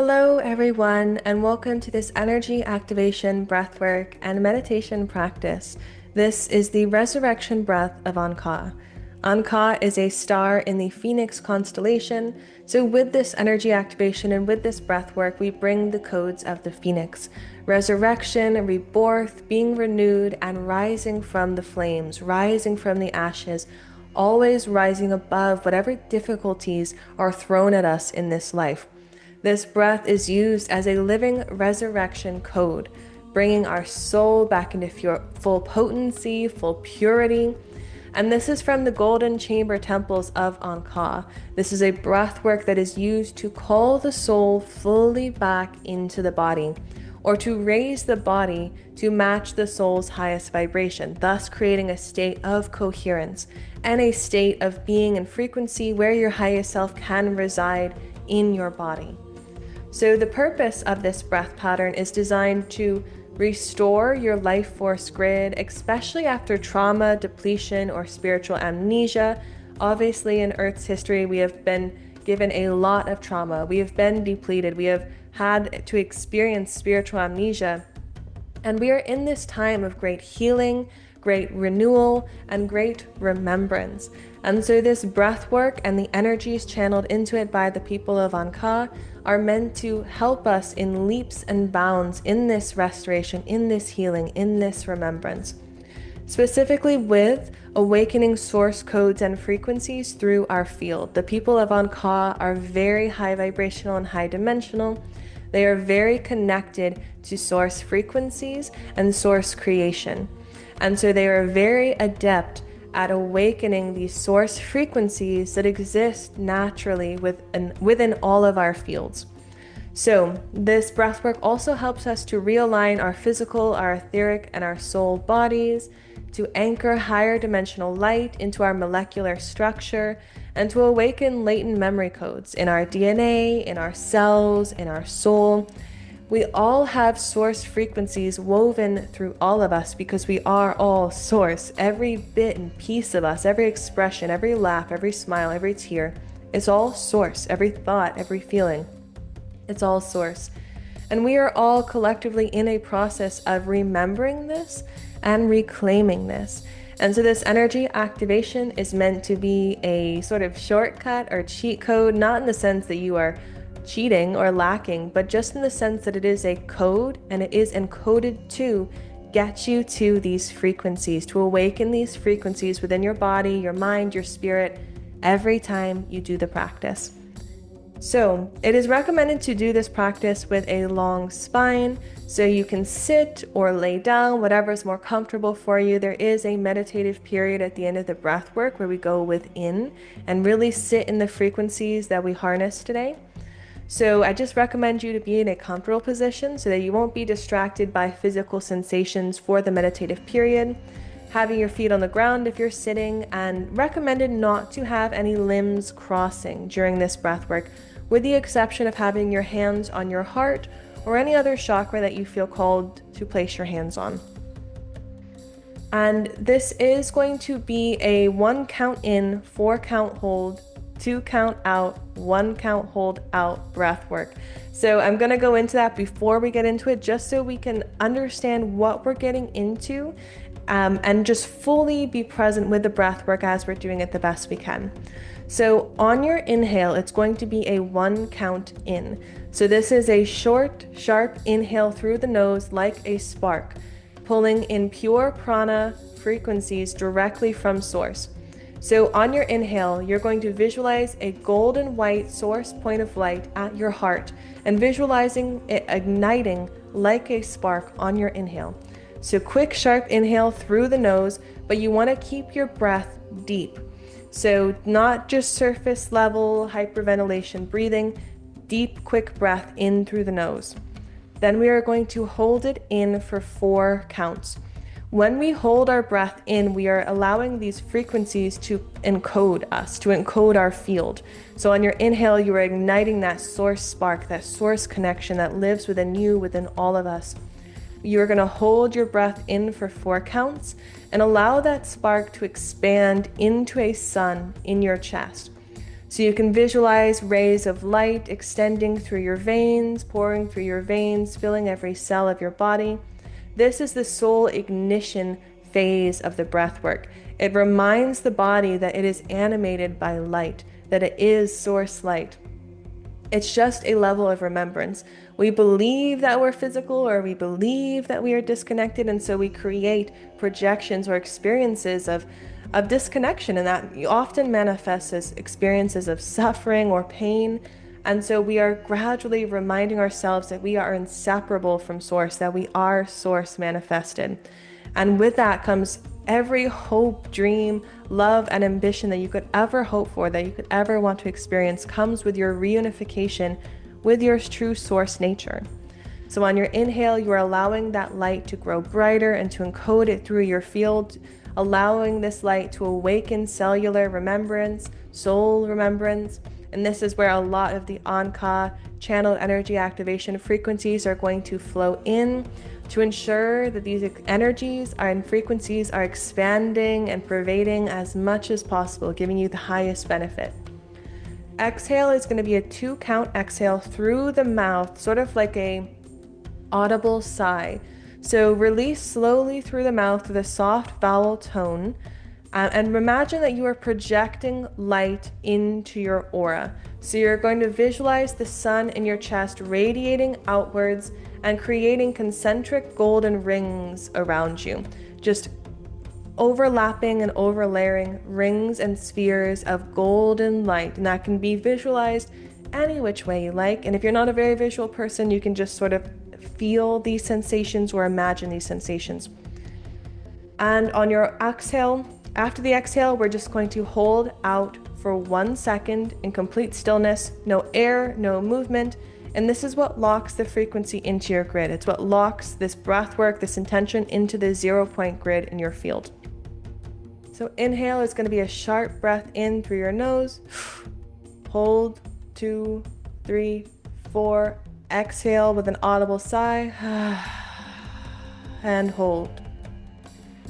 Hello, everyone, and welcome to this energy activation, breathwork, and meditation practice. This is the resurrection breath of Ankaa. Ankaa is a star in the Phoenix constellation, so with this energy activation and with this breathwork, we bring the codes of the Phoenix. Resurrection, rebirth, being renewed, and rising from the flames, rising from the ashes, always rising above whatever difficulties are thrown at us in this life. This breath is used as a living resurrection code, bringing our soul back into full potency, full purity. And this is from the golden chamber temples of Ankaa. This is a breath work that is used to call the soul fully back into the body, or to raise the body to match the soul's highest vibration, thus creating a state of coherence and a state of being and frequency where your highest self can reside in your body. So the purpose of this breath pattern is designed to restore your life force grid, especially after trauma, depletion, or spiritual amnesia. Obviously, in Earth's history, we have been given a lot of trauma. We have been depleted. We have had to experience spiritual amnesia. And we are in this time of great healing, great renewal, and great remembrance. And so this breath work and the energies channeled into it by the people of Ankaa are meant to help us in leaps and bounds in this restoration, in this healing, in this remembrance. Specifically with awakening source codes and frequencies through our field. The people of Ankaa are very high vibrational and high dimensional. They are very connected to source frequencies and source creation. And so they are very adept at awakening these source frequencies that exist naturally within all of our fields. So this breathwork also helps us to realign our physical, our etheric, and our soul bodies, to anchor higher dimensional light into our molecular structure, and to awaken latent memory codes in our DNA, in our cells, in our soul. We all have source frequencies woven through all of us because we are all source. Every bit and piece of us, every expression, every laugh, every smile, every tear, is all source. Every thought, every feeling, it's all source. And we are all collectively in a process of remembering this and reclaiming this. And so this energy activation is meant to be a sort of shortcut or cheat code, not in the sense that you are cheating or lacking, but just in the sense that it is a code and it is encoded to get you to these frequencies, to awaken these frequencies within your body, your mind, your spirit, every time you do the practice. So it is recommended to do this practice with a long spine, so you can sit or lay down, whatever is more comfortable for you. There is a meditative period at the end of the breath work where we go within and really sit in the frequencies that we harness today. So I just recommend you to be in a comfortable position so that you won't be distracted by physical sensations for the meditative period. Having your feet on the ground if you're sitting, and recommended not to have any limbs crossing during this breath work, with the exception of having your hands on your heart or any other chakra that you feel called to place your hands on. And this is going to be a 1 count in, 4 count hold, 2 count out, 1 count hold out breath work. So I'm going to go into that before we get into it, just so we can understand what we're getting into, and just fully be present with the breath work as we're doing it the best we can. So on your inhale, it's going to be a 1 count in. So this is a short, sharp inhale through the nose like a spark, pulling in pure prana frequencies directly from source. So on your inhale, you're going to visualize a golden white source point of light at your heart and visualizing it igniting like a spark on your inhale. So quick, sharp inhale through the nose, but you want to keep your breath deep. So not just surface level hyperventilation breathing, deep, quick breath in through the nose. Then we are going to hold it in for 4 counts. When we hold our breath in, we are allowing these frequencies to encode us, to encode our field. So on your inhale, you are igniting that source spark, that source connection that lives within you, within all of us. You're going to hold your breath in for 4 counts and allow that spark to expand into a sun in your chest. So you can visualize rays of light extending through your veins, pouring through your veins, filling every cell of your body. This is the soul ignition phase of the breath work. It reminds the body that it is animated by light, that it is source light. It's just a level of remembrance. We believe that we're physical, or we believe that we are disconnected, and so we create projections or experiences of disconnection, and that often manifests as experiences of suffering or pain. And so we are gradually reminding ourselves that we are inseparable from source, that we are source manifested. And with that comes every hope, dream, love, and ambition that you could ever hope for, that you could ever want to experience, comes with your reunification with your true source nature. So on your inhale, you are allowing that light to grow brighter and to encode it through your field, allowing this light to awaken cellular remembrance, soul remembrance. And this is where a lot of the Ankaa channeled energy activation frequencies are going to flow in, to ensure that these energies and frequencies are expanding and pervading as much as possible, giving you the highest benefit. Exhale is going to be a 2-count exhale through the mouth, sort of like a audible sigh. So release slowly through the mouth with a soft vowel tone, and imagine that you are projecting light into your aura. So you're going to visualize the sun in your chest radiating outwards and creating concentric golden rings around you, just overlapping and overlaying rings and spheres of golden light. And that can be visualized any which way you like. And if you're not a very visual person, you can just sort of feel these sensations or imagine these sensations. And on your exhale, after the exhale, we're just going to hold out for 1 second in complete stillness, no air, no movement. And this is what locks the frequency into your grid. It's what locks this breath work, this intention, into the 0-point grid in your field. So inhale is going to be a sharp breath in through your nose. Hold, 2, 3, 4. Exhale with an audible sigh. And hold.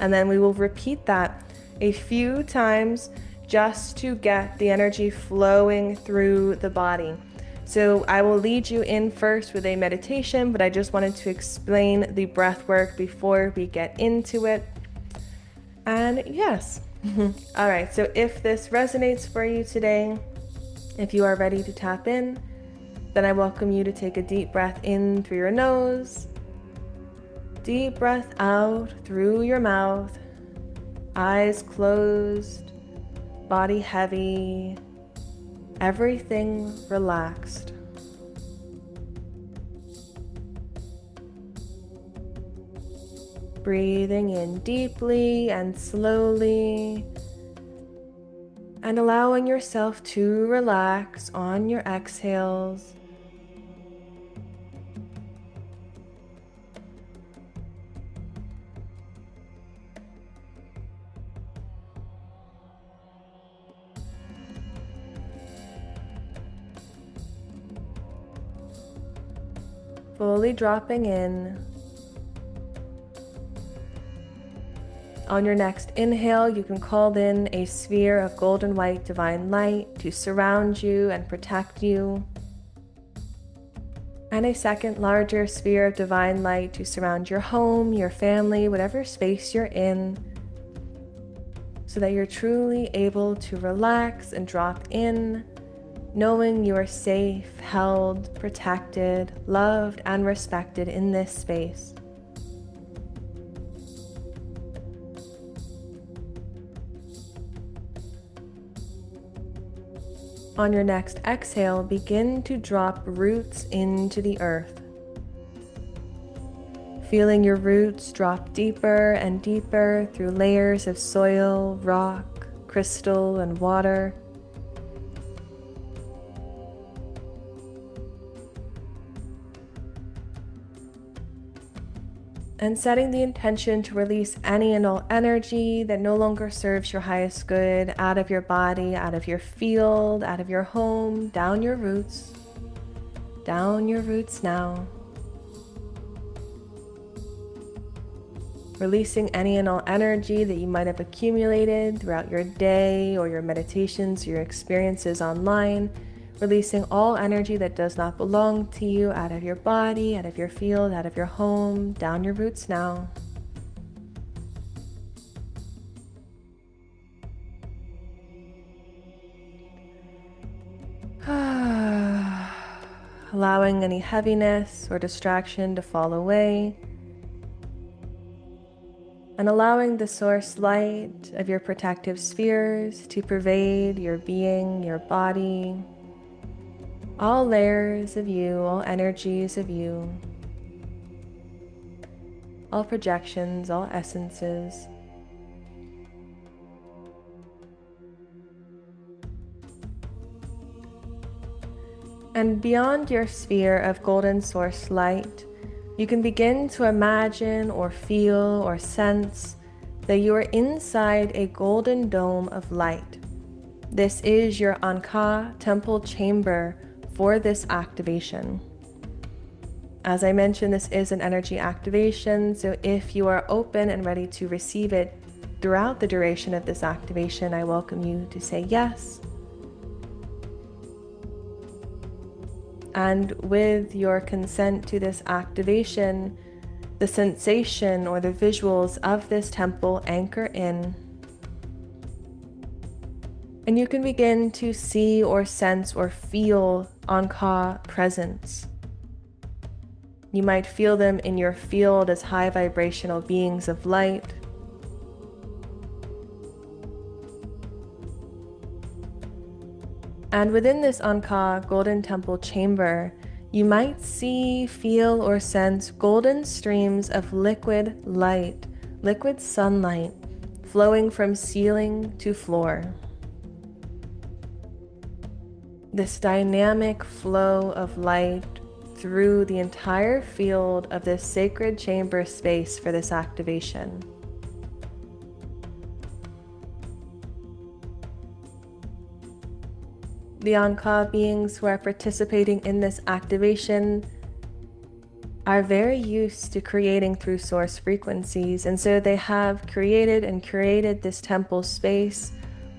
And then we will repeat that a few times just to get the energy flowing through the body. So I will lead you in first with a meditation, but I just wanted to explain the breath work before we get into it. And yes. All right. So if this resonates for you today, if you are ready to tap in, then I welcome you to take a deep breath in through your nose, deep breath out through your mouth, eyes closed, body heavy, everything relaxed. Breathing in deeply and slowly, and allowing yourself to relax on your exhales. Fully dropping in. On your next inhale, you can call in a sphere of golden white divine light to surround you and protect you, and a second larger sphere of divine light to surround your home, your family, whatever space you're in, so that you're truly able to relax and drop in, knowing you are safe, held, protected, loved, and respected in this space. On your next exhale, begin to drop roots into the earth. Feeling your roots drop deeper and deeper through layers of soil, rock, crystal, and water. And setting the intention to release any and all energy that no longer serves your highest good out of your body, out of your field, out of your home, down your roots now. releasing any and all energy that you might have accumulated throughout your day or your meditations, your experiences online, releasing all energy that does not belong to you out of your body, out of your field, out of your home, down your roots now. Allowing any heaviness or distraction to fall away, and allowing the source light of your protective spheres to pervade your being, your body, all layers of you, all energies of you, all projections, all essences. And beyond your sphere of golden source light, you can begin to imagine or feel or sense that you are inside a golden dome of light. This is your Ankaa temple chamber for this activation. As I mentioned, this is an energy activation, so if you are open and ready to receive it throughout the duration of this activation, I welcome you to say yes. And with your consent to this activation, the sensation or the visuals of this temple anchor in. And you can begin to see or sense or feel Ankaa presence. You might feel them in your field as high vibrational beings of light. And within this Ankaa Golden Temple chamber, you might see, feel, or sense golden streams of liquid light, liquid sunlight, flowing from ceiling to floor. This dynamic flow of light through the entire field of this sacred chamber space for this activation. The Ankaa beings who are participating in this activation are very used to creating through source frequencies, and so they have created and curated this temple space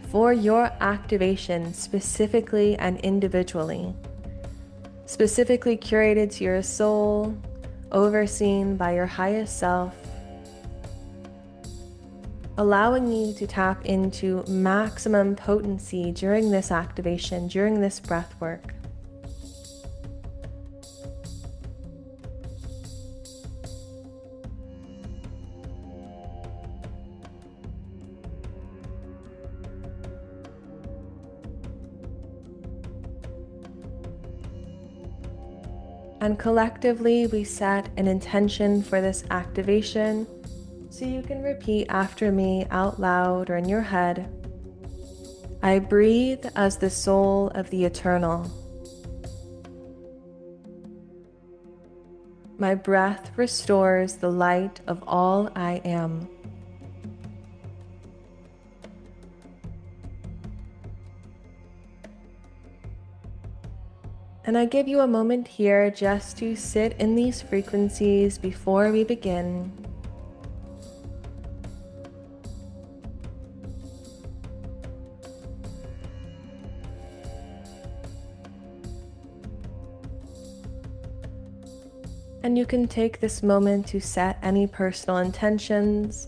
for your activation specifically and individually. Specifically curated to your soul, overseen by your highest self, allowing you to tap into maximum potency during this activation, during this breath work. And collectively, we set an intention for this activation. So you can repeat after me out loud or in your head. I breathe as the soul of the eternal. My breath restores the light of all I am. And I give you a moment here just to sit in these frequencies before we begin. And you can take this moment to set any personal intentions.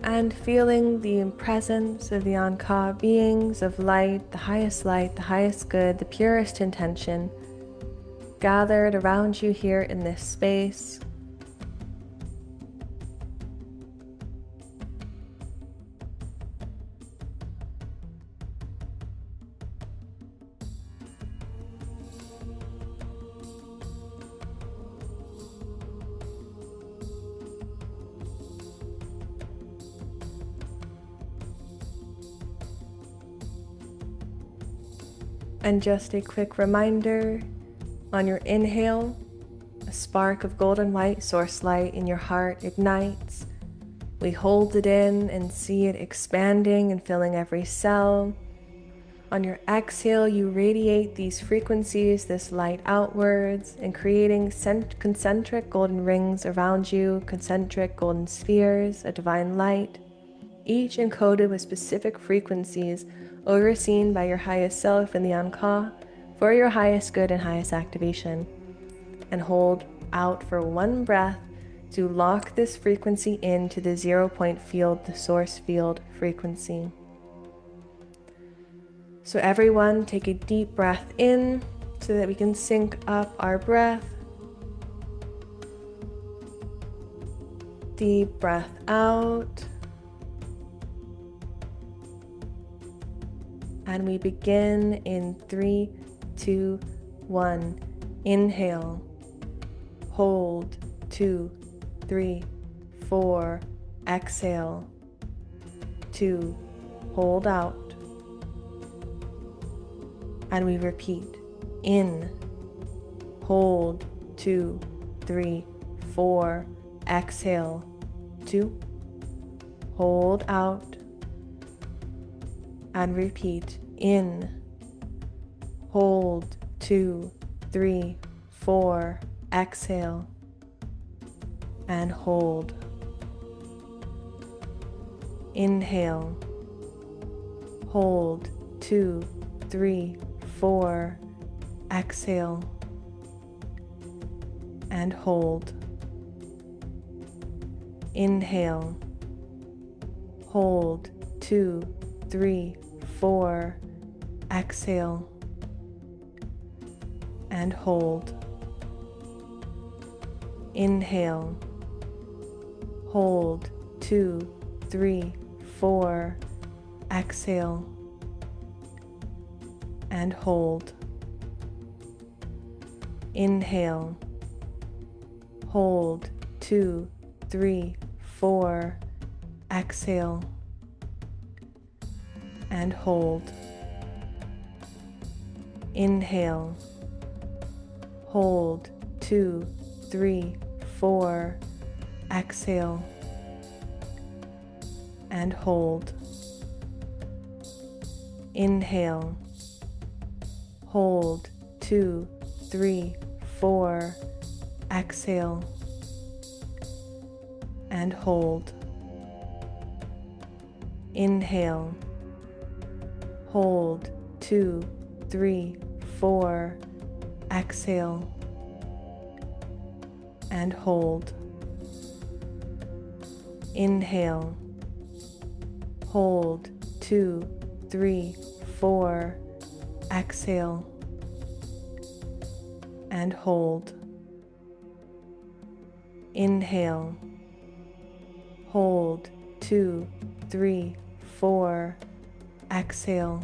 And feeling the presence of the Ankaa beings of light, the highest good, the purest intention, gathered around you here in this space. And just a quick reminder, on your inhale, a spark of golden white source light in your heart ignites. We hold it in and see it expanding and filling every cell. On your exhale, you radiate these frequencies, this light outwards, and creating concentric golden rings around you, concentric golden spheres, a divine light, each encoded with specific frequencies overseen by your highest self in the Ankaa for your highest good and highest activation. And hold out for one breath to lock this frequency into the 0 point field, the source field frequency. So everyone, take a deep breath in so that we can sync up our breath. Deep breath out. And we begin in 3, 2, 1. Inhale. Hold. 2, 3, 4. Exhale. 2. Hold out. And we repeat. In. Hold. 2, 3, 4. Exhale. 2. Hold out. And repeat. In. Hold. 2, 3, 4. Exhale. And hold. Inhale. Hold. 2, 3, 4. Exhale. And hold. Inhale. Hold. 2, 3, 4. Exhale. And hold. Inhale. Hold. 2, 3, 4. Exhale. And hold. Inhale. Hold. 2, 3, 4. Exhale. And hold. Inhale. Hold. 2, 3, 4. Exhale. And hold. Inhale. Hold. 2, 3, 4. Exhale. And hold. Inhale. Hold. 2, 3, 4. Exhale. And hold. Inhale. Hold. 2, 3, 4. Exhale. And hold. Inhale. Hold. 2, 3, 4. Exhale.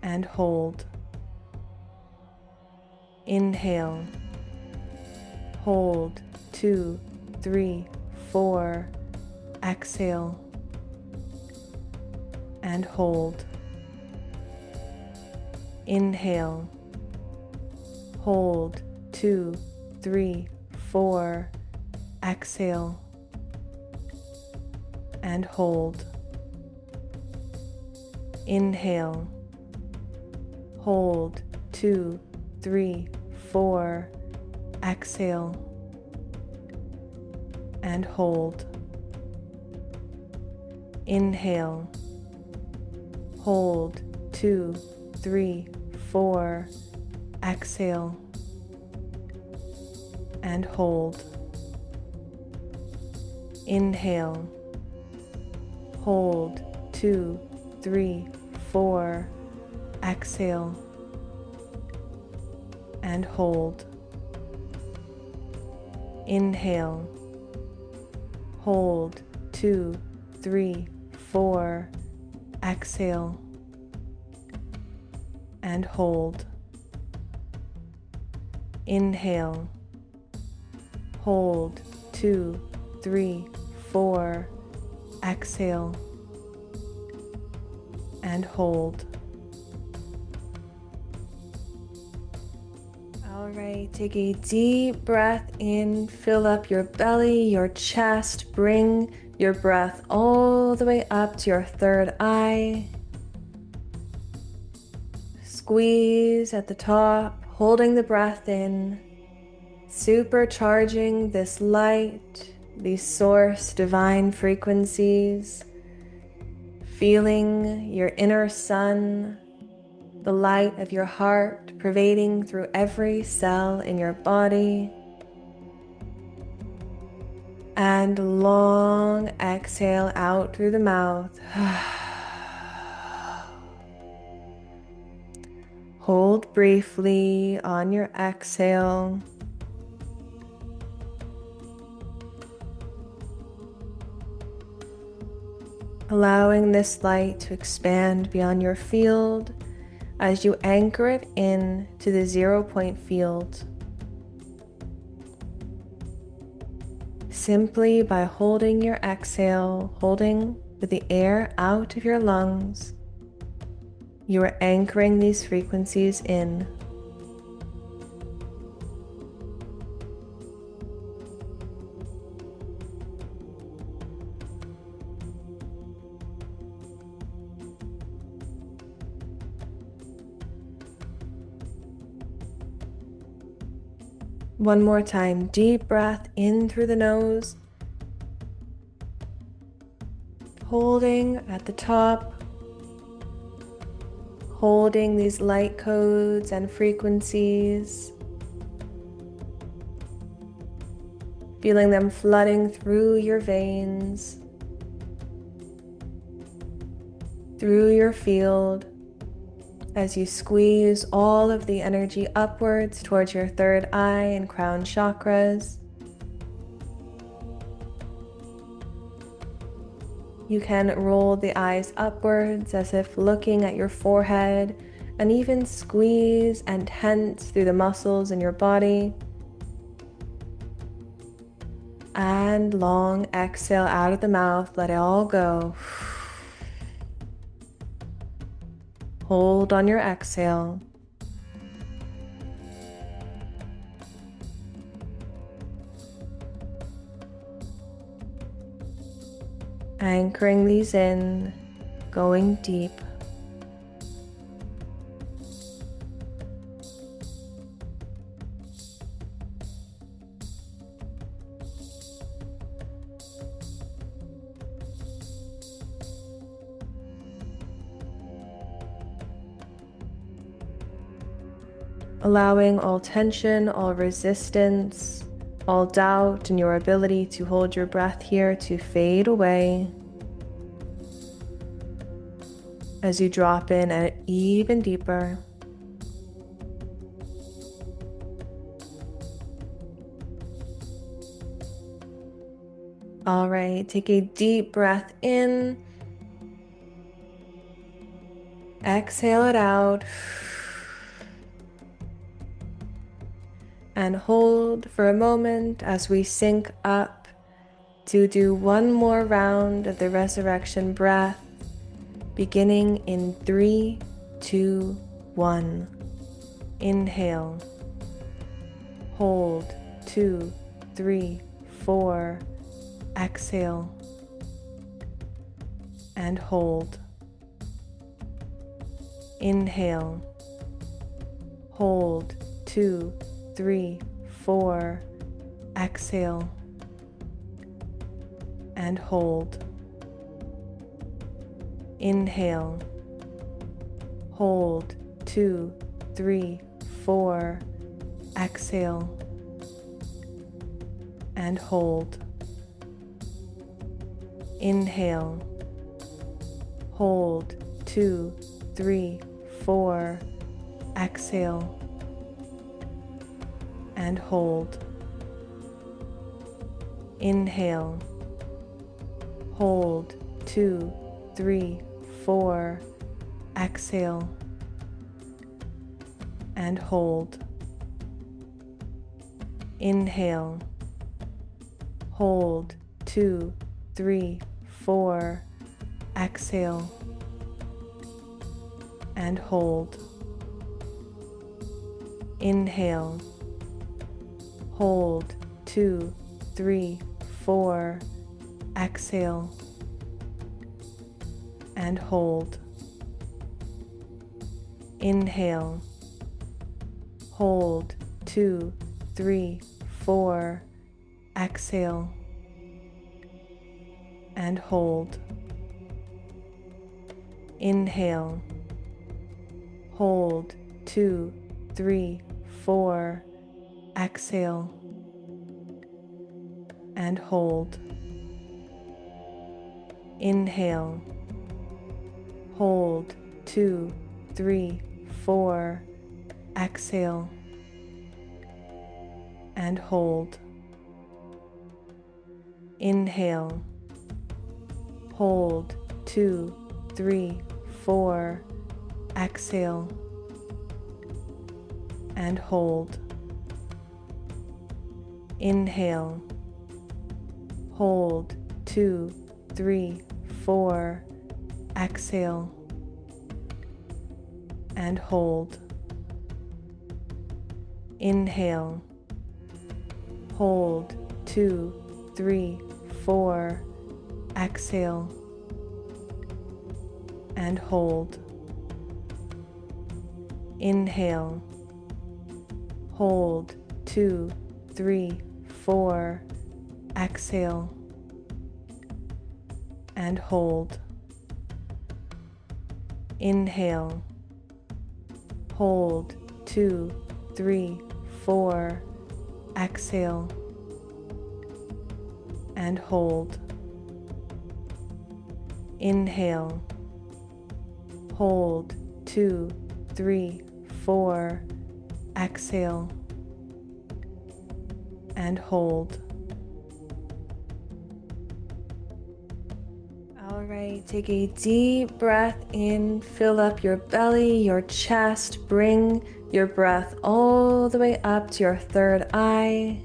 And hold. Inhale. Hold. 2, 3, 4. Exhale. And hold. Inhale. Hold. 2, 3, 4. Exhale. And hold. Inhale. Hold. 2, 3, 4. Exhale. And hold. Inhale. Hold. 2, 3, 4. Exhale. And hold. Inhale. Hold. 2, 3, 4. Exhale. And hold. Inhale. Hold. 2, 3, 4. Exhale. And hold. Inhale. Hold. 2, 3, 4. Exhale. And hold. All right, take a deep breath in, fill up your belly, your chest, bring your breath all the way up to your third eye. Squeeze at the top, holding the breath in, supercharging this light, these source divine frequencies, feeling your inner sun, the light of your heart pervading through every cell in your body. And long exhale out through the mouth. Hold briefly on your exhale. Allowing this light to expand beyond your field as you anchor it in to the 0 point field. Simply by holding your exhale, holding with the air out of your lungs, you are anchoring these frequencies in. One more time, deep breath in through the nose, holding at the top, holding these light codes and frequencies, feeling them flooding through your veins, through your field, as you squeeze all of the energy upwards towards your third eye and crown chakras. You can roll the eyes upwards as if looking at your forehead, and even squeeze and tense through the muscles in your body. And long exhale out of the mouth, let it all go. Hold on your exhale. Anchoring these in, going deep. Allowing all tension, all resistance, all doubt in your ability to hold your breath here to fade away as you drop in at even deeper. All right, take a deep breath in, exhale it out, and hold for a moment as we sync up to do one more round of the resurrection breath, beginning in 3, 2, 1. Inhale, hold, 2, 3, 4, exhale, and hold. Inhale, hold, 2, 3, 4, exhale, and hold. Inhale, hold, 2, 3, 4, exhale, and hold. Inhale, hold, 2, 3, 4, exhale, and hold. Inhale, hold, 2, 3, 4, exhale, and hold. Inhale, hold, 2, 3, 4, exhale, and hold. Inhale, Hold. 2, 3, 4. Exhale and hold. Inhale. Hold. 2, 3, 4. Exhale and hold. Inhale. Hold. 2, 3, 4. Exhale and hold. Inhale. Hold. 2, 3, 4. Exhale and hold. Inhale. Hold. 2, 3, 4. Exhale and hold. Inhale. Hold. 2, 3, 4. Exhale and hold. Inhale. Hold. 2, 3, 4. Exhale and hold. Inhale. Hold. 2, 3, 4. Exhale and hold. Inhale. Hold. 2, 3, 4. Exhale and hold. Inhale. Hold. 2, 3, 4. Exhale and hold. All right, take a deep breath in, fill up your belly, your chest, bring your breath all the way up to your third eye.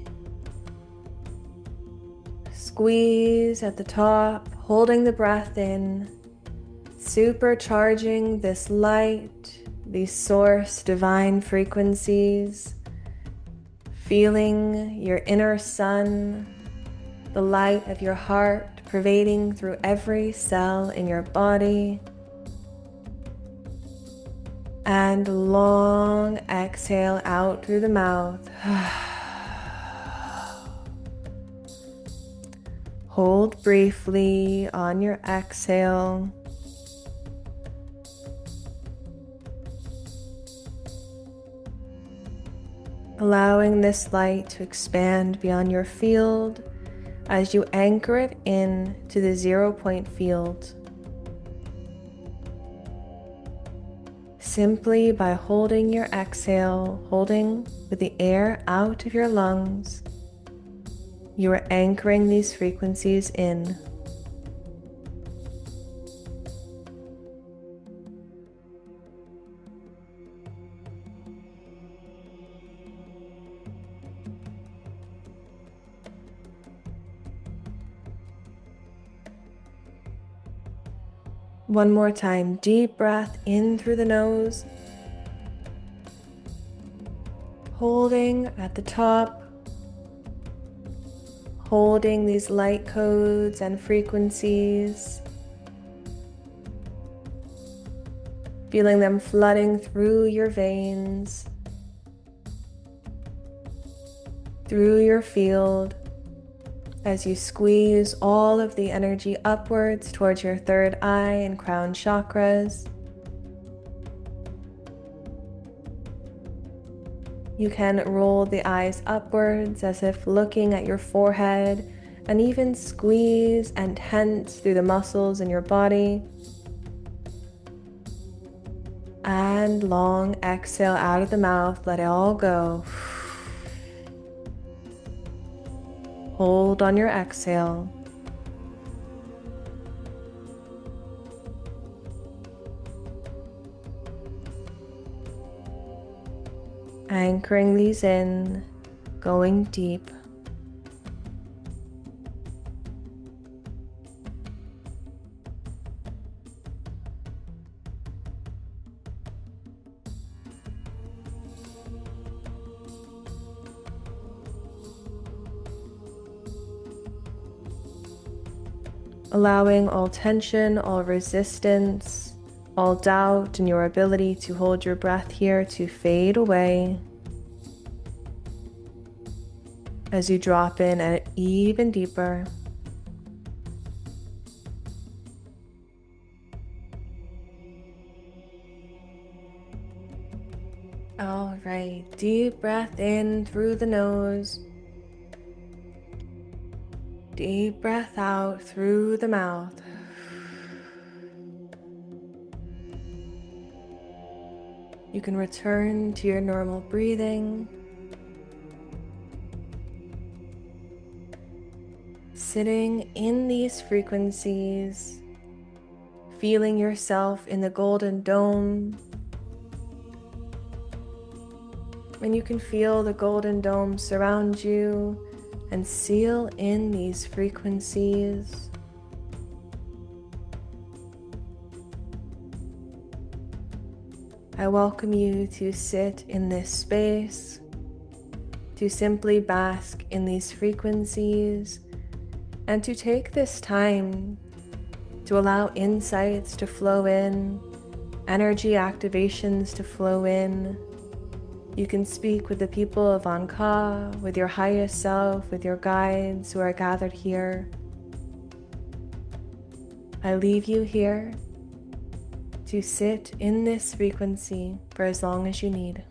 Squeeze at the top, holding the breath in, supercharging this light, these source divine frequencies, feeling your inner sun, the light of your heart pervading through every cell in your body. And long exhale out through the mouth. Hold briefly on your exhale. Allowing this light to expand beyond your field as you anchor it in to the 0-point field. Simply by holding your exhale, holding with the air out of your lungs, you are anchoring these frequencies in. One more time, deep breath in through the nose, holding at the top, holding these light codes and frequencies, feeling them flooding through your veins, through your field, as you squeeze all of the energy upwards towards your third eye and crown chakras. You can roll the eyes upwards as if looking at your forehead, and even squeeze and tense through the muscles in your body. And long exhale out of the mouth, let it all go. Hold on your exhale. Anchoring these in, going deep. allowing all tension, all resistance, all doubt in your ability to hold your breath here to fade away as you drop in even deeper. All right, deep breath in through the nose. Deep breath out through the mouth. You can return to your normal breathing, sitting in these frequencies, feeling yourself in the golden dome. And you can feel the golden dome surround you and seal in these frequencies. I welcome you to sit in this space, to simply bask in these frequencies, and to take this time to allow insights to flow in, energy activations to flow in. You can speak with the people of Ankaa, with your highest self, with your guides who are gathered here. I leave you here to sit in this frequency for as long as you need.